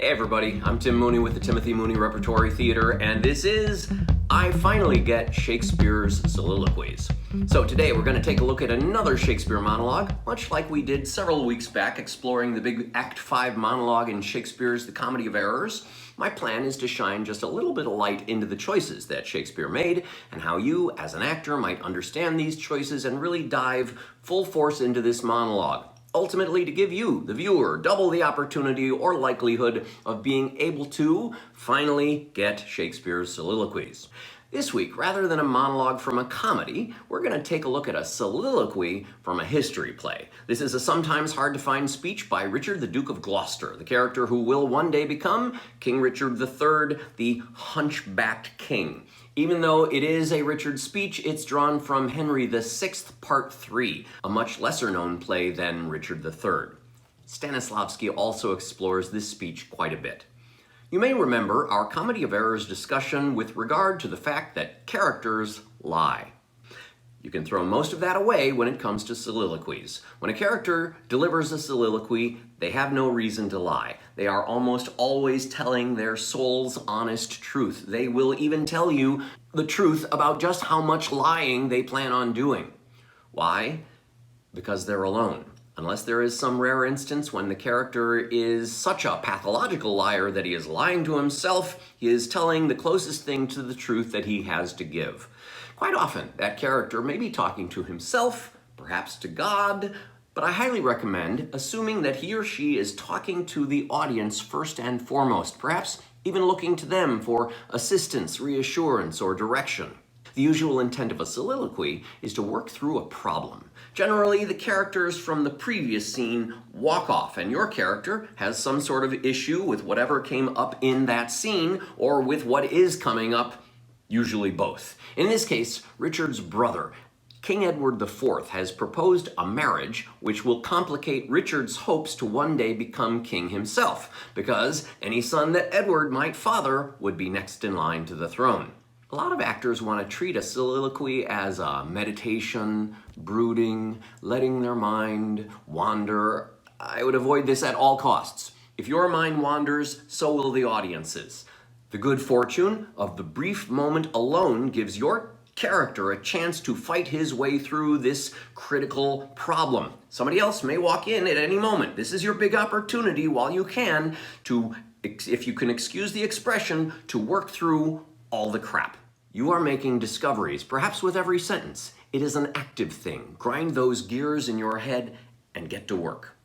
Hey everybody, I'm Tim Mooney with the Timothy Mooney Repertory Theater, and this is I Finally Get Shakespeare's Soliloquies. So today we're going to take a look at another Shakespeare monologue, much like we did several weeks back exploring the big Act 5 monologue in Shakespeare's The Comedy of Errors. My plan is to shine just a little bit of light into the choices that Shakespeare made and how you, as an actor, might understand these choices and really dive full force into this monologue. Ultimately, to give you, the viewer, double the opportunity or likelihood of being able to finally get Shakespeare's soliloquies. This week, rather than a monologue from a comedy, we're going to take a look at a soliloquy from a history play. This is a sometimes hard-to-find speech by Richard, the Duke of Gloucester, the character who will one day become King Richard III, the hunchbacked king. Even though it is a Richard speech, it's drawn from Henry VI, Part 3, a much lesser-known play than Richard III. Stanislavski also explores this speech quite a bit. You may remember our Comedy of Errors discussion with regard to the fact that characters lie. You can throw most of that away when it comes to soliloquies. When a character delivers a soliloquy, they have no reason to lie. They are almost always telling their soul's honest truth. They will even tell you the truth about just how much lying they plan on doing. Why? Because they're alone. Unless there is some rare instance when the character is such a pathological liar that he is lying to himself, he is telling the closest thing to the truth that he has to give. Quite often, that character may be talking to himself, perhaps to God, but I highly recommend assuming that he or she is talking to the audience first and foremost, perhaps even looking to them for assistance, reassurance, or direction. The usual intent of a soliloquy is to work through a problem. Generally, the characters from the previous scene walk off, and your character has some sort of issue with whatever came up in that scene or with what is coming up, usually both. In this case, Richard's brother, King Edward IV, has proposed a marriage which will complicate Richard's hopes to one day become king himself, because any son that Edward might father would be next in line to the throne. A lot of actors want to treat a soliloquy as a meditation, brooding, letting their mind wander. I would avoid this at all costs. If your mind wanders, so will the audience's. The good fortune of the brief moment alone gives your character a chance to fight his way through this critical problem. Somebody else may walk in at any moment. This is your big opportunity while you can to, if you can excuse the expression, to work through all the crap. You are making discoveries, perhaps with every sentence. It is an active thing. Grind those gears in your head and get to work.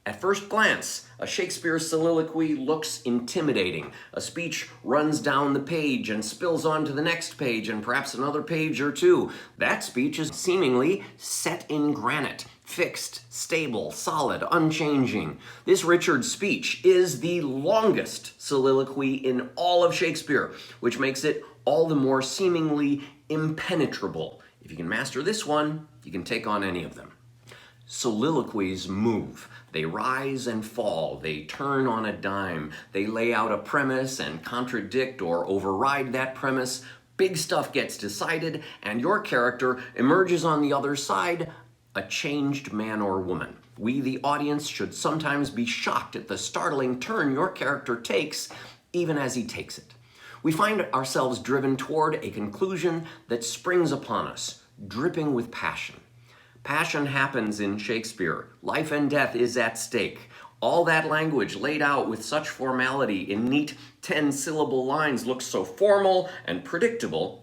At first glance, a Shakespeare soliloquy looks intimidating. A speech runs down the page and spills onto the next page and perhaps another page or two. That speech is seemingly set in granite, fixed, stable, solid, unchanging. This Richard speech is the longest soliloquy in all of Shakespeare, which makes it all the more seemingly impenetrable. If you can master this one, you can take on any of them. Soliloquies move. They rise and fall. They turn on a dime. They lay out a premise and contradict or override that premise. Big stuff gets decided, and your character emerges on the other side a changed man or woman. We, the audience, should sometimes be shocked at the startling turn your character takes, even as he takes it. We find ourselves driven toward a conclusion that springs upon us, dripping with passion. Passion happens in Shakespeare. Life and death is at stake. All that language laid out with such formality in neat 10-syllable lines looks so formal and predictable,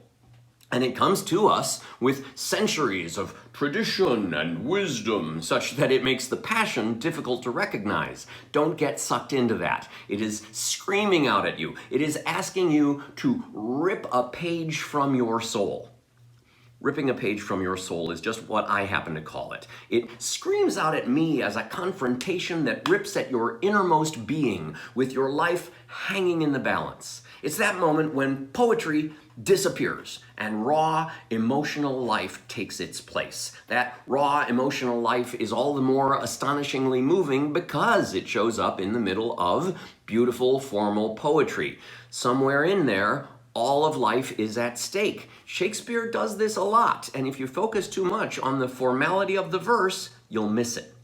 and it comes to us with centuries of tradition and wisdom, such that it makes the passion difficult to recognize. Don't get sucked into that. It is screaming out at you. It is asking you to rip a page from your soul. Ripping a page from your soul is just what I happen to call it. It screams out at me as a confrontation that rips at your innermost being with your life hanging in the balance. It's that moment when poetry disappears and raw emotional life takes its place. That raw emotional life is all the more astonishingly moving because it shows up in the middle of beautiful formal poetry. Somewhere in there, all of life is at stake. Shakespeare does this a lot, and if you focus too much on the formality of the verse, you'll miss it.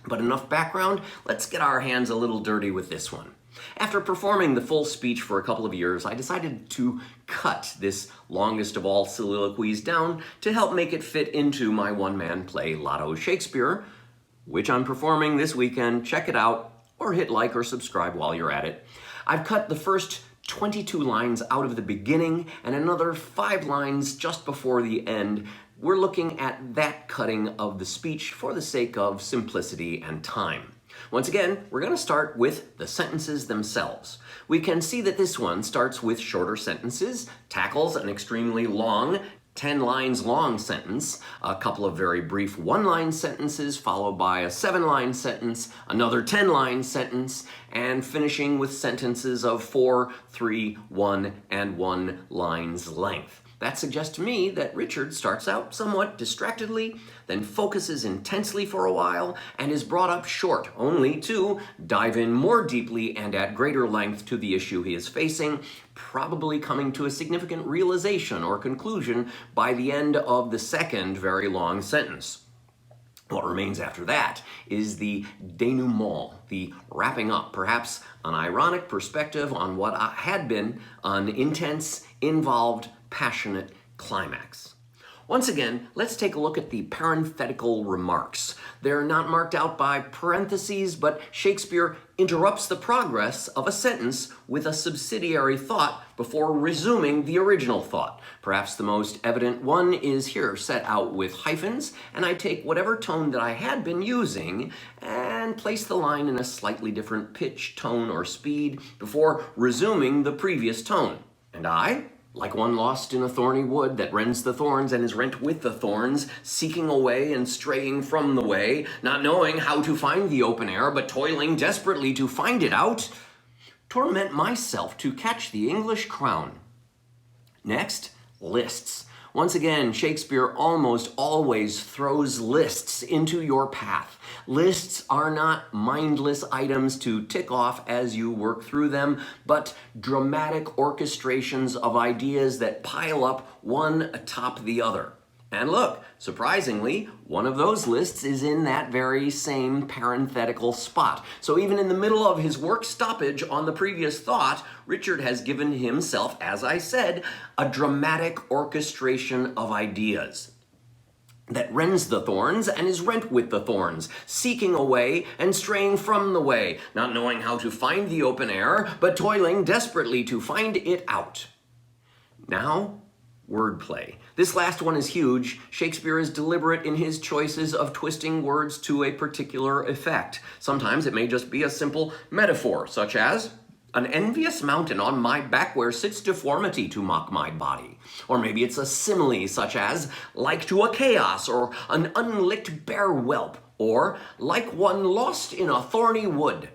But enough background, let's get our hands a little dirty with this one. After performing the full speech for a couple of years, I decided to cut this longest of all soliloquies down to help make it fit into my one-man play Lotto Shakespeare, which I'm performing this weekend. Check it out, or hit like or subscribe while you're at it. I've cut the first 22 lines out of the beginning and another 5 lines just before the end. We're looking at that cutting of the speech for the sake of simplicity and time. Once again, we're going to start with the sentences themselves. We can see that this one starts with shorter sentences, tackles an extremely long, 10 lines long sentence, a couple of very brief 1-line sentences, followed by a 7-line sentence, another 10-line sentence, and finishing with sentences of 4, 3, 1, and 1 lines length. That suggests to me that Richard starts out somewhat distractedly, then focuses intensely for a while, and is brought up short, only to dive in more deeply and at greater length to the issue he is facing, probably coming to a significant realization or conclusion by the end of the second very long sentence. What remains after that is the denouement, the wrapping up, perhaps an ironic perspective on what had been an intense, involved, passionate climax. Once again, let's take a look at the parenthetical remarks. They're not marked out by parentheses, but Shakespeare interrupts the progress of a sentence with a subsidiary thought before resuming the original thought. Perhaps the most evident one is here, set out with hyphens, and I take whatever tone that I had been using and place the line in a slightly different pitch, tone, or speed before resuming the previous tone. And I, like one lost in a thorny wood that rends the thorns and is rent with the thorns, seeking a way and straying from the way, not knowing how to find the open air, but toiling desperately to find it out, torment myself to catch the English crown. Next, lists. Once again, Shakespeare almost always throws lists into your path. Lists are not mindless items to tick off as you work through them, but dramatic orchestrations of ideas that pile up one atop the other. And look, surprisingly, one of those lists is in that very same parenthetical spot. So even in the middle of his work stoppage on the previous thought, Richard has given himself, as I said, a dramatic orchestration of ideas that rends the thorns and is rent with the thorns, seeking a way and straying from the way, not knowing how to find the open air, but toiling desperately to find it out. Now, wordplay. This last one is huge. Shakespeare is deliberate in his choices of twisting words to a particular effect. Sometimes it may just be a simple metaphor, such as, an envious mountain on my back where sits deformity to mock my body. Or maybe it's a simile, such as, like to a chaos, or an unlicked bear whelp, or like one lost in a thorny wood.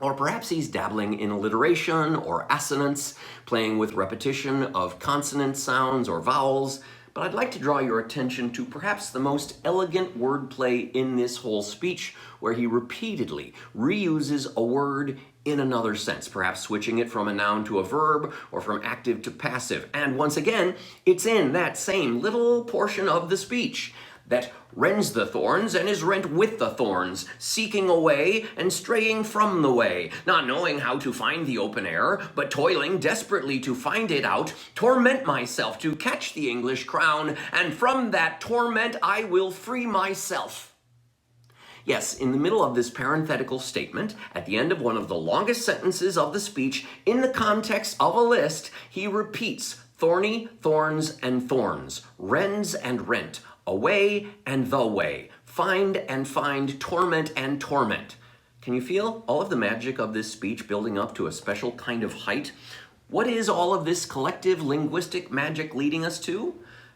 Or perhaps he's dabbling in alliteration or assonance, playing with repetition of consonant sounds or vowels, but I'd like to draw your attention to perhaps the most elegant wordplay in this whole speech, where he repeatedly reuses a word in another sense, perhaps switching it from a noun to a verb or from active to passive. And once again, it's in that same little portion of the speech that rends the thorns and is rent with the thorns, seeking a way and straying from the way, not knowing how to find the open air, but toiling desperately to find it out, torment myself to catch the English crown, and from that torment I will free myself. Yes, in the middle of this parenthetical statement, at the end of one of the longest sentences of the speech, in the context of a list, he repeats thorny, thorns, and thorns, rends and rent, away and the way, find and find, torment and torment. Can you feel all of the magic of this speech building up to a special kind of height? What is all of this collective linguistic magic leading us to?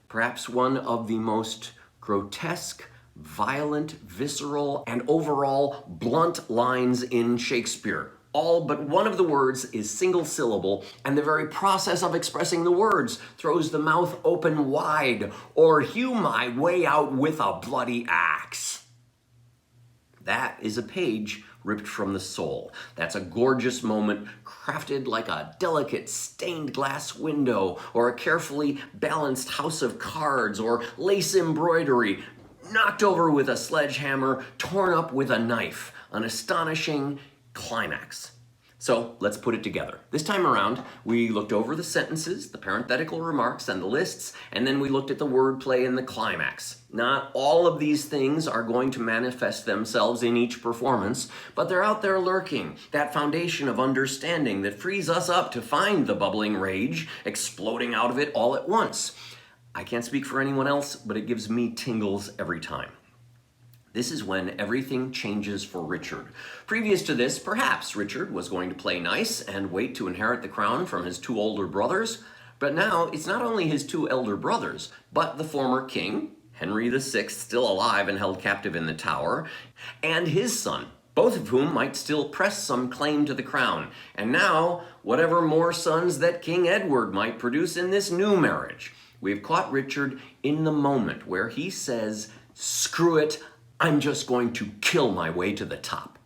Perhaps one of the most grotesque, violent, visceral, and overall blunt lines in Shakespeare. All but one of the words is single syllable, and the very process of expressing the words throws the mouth open wide, or hew my way out with a bloody axe. That is a page ripped from the soul. That's a gorgeous moment crafted like a delicate stained glass window, or a carefully balanced house of cards, or lace embroidery, knocked over with a sledgehammer, torn up with a knife. An astonishing climax. So let's put it together. This time around, we looked over the sentences, the parenthetical remarks, and the lists, and then we looked at the wordplay and the climax. Not all of these things are going to manifest themselves in each performance, but they're out there lurking, that foundation of understanding that frees us up to find the bubbling rage, exploding out of it all at once. I can't speak for anyone else, but it gives me tingles every time. This is when everything changes for Richard. Previous to this, perhaps Richard was going to play nice and wait to inherit the crown from his two older brothers, but now it's not only his two elder brothers, but the former king, Henry VI, still alive and held captive in the Tower, and his son, both of whom might still press some claim to the crown, and now whatever more sons that King Edward might produce in this new marriage. We've caught Richard in the moment where he says, "Screw it, I'm just going to kill my way to the top."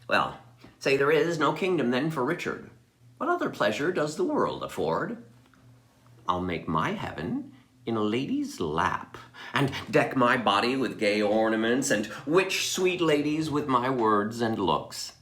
Well, say there is no kingdom then for Richard. What other pleasure does the world afford? I'll make my heaven in a lady's lap, and deck my body with gay ornaments, and witch sweet ladies with my words and looks.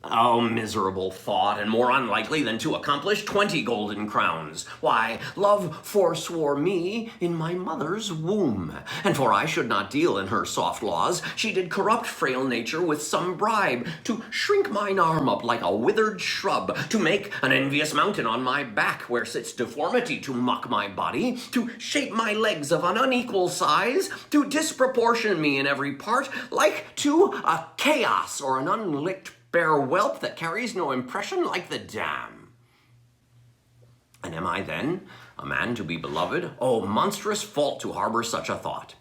Oh, miserable thought, and more unlikely than to accomplish 20 golden crowns. Why, love forswore me in my mother's womb, and for I should not deal in her soft laws, she did corrupt frail nature with some bribe, to shrink mine arm up like a withered shrub, to make an envious mountain on my back, where sits deformity to mock my body, to shape my legs of an unequal size, to disproportion me in every part, like to a chaos or an unlicked bare whelp that carries no impression like the dam. And am I then a man to be beloved? Oh, monstrous fault to harbor such a thought.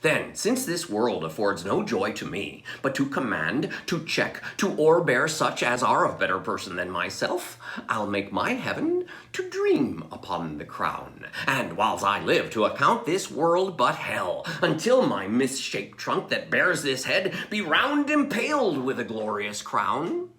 Then, since this world affords no joy to me, but to command, to check, to o'erbear such as are of better person than myself, I'll make my heaven to dream upon the crown, and whiles I live to account this world but hell, until my misshaped trunk that bears this head be round impaled with a glorious crown.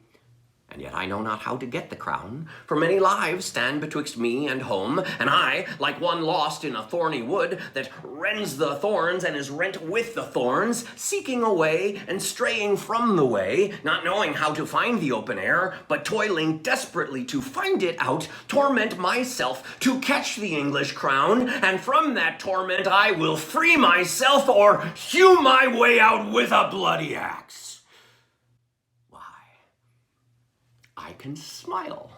And yet I know not how to get the crown, for many lives stand betwixt me and home, and I, like one lost in a thorny wood, that rends the thorns and is rent with the thorns, seeking a way and straying from the way, not knowing how to find the open air, but toiling desperately to find it out, torment myself to catch the English crown, and from that torment I will free myself or hew my way out with a bloody axe. I can smile,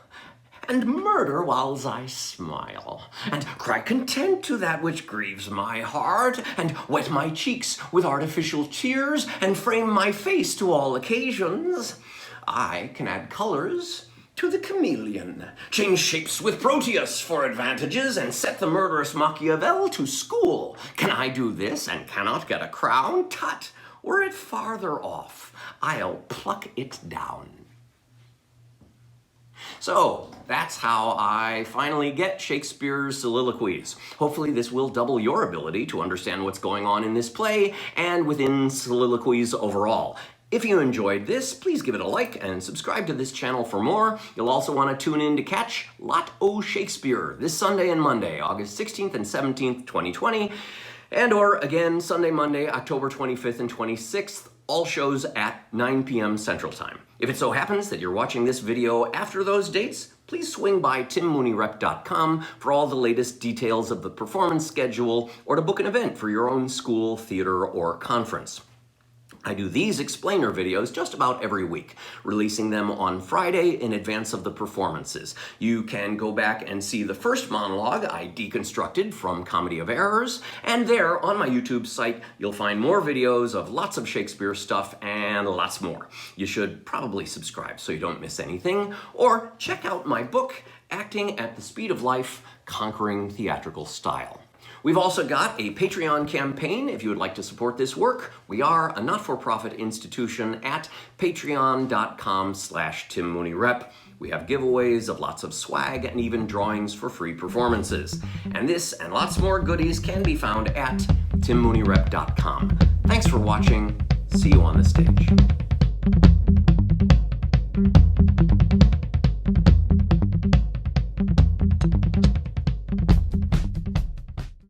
and murder whiles I smile, and cry content to that which grieves my heart, and wet my cheeks with artificial tears, and frame my face to all occasions. I can add colors to the chameleon, change shapes with Proteus for advantages, and set the murderous Machiavel to school. Can I do this, and cannot get a crown? Tut, were it farther off, I'll pluck it down. So, that's how I finally get Shakespeare's Soliloquies. Hopefully this will double your ability to understand what's going on in this play and within Soliloquies overall. If you enjoyed this, please give it a like and subscribe to this channel for more. You'll also want to tune in to catch Lot O' Shakespeare this Sunday and Monday, August 16th and 17th, 2020, and or again Sunday, Monday, October 25th and 26th, all shows at 9 p.m. Central Time. If it so happens that you're watching this video after those dates, please swing by timmooneyRep.com for all the latest details of the performance schedule or to book an event for your own school, theater, or conference. I do these explainer videos just about every week, releasing them on Friday in advance of the performances. You can go back and see the first monologue I deconstructed from Comedy of Errors, and there on my YouTube site you'll find more videos of lots of Shakespeare stuff and lots more. You should probably subscribe so you don't miss anything, or check out my book, Acting at the Speed of Life, Conquering Theatrical Style. We've also got a Patreon campaign if you would like to support this work. We are a not-for-profit institution at patreon.com/TimMooneyRep. We have giveaways of lots of swag and even drawings for free performances. And this and lots more goodies can be found at timmooneyRep.com. Thanks for watching. See you on the stage.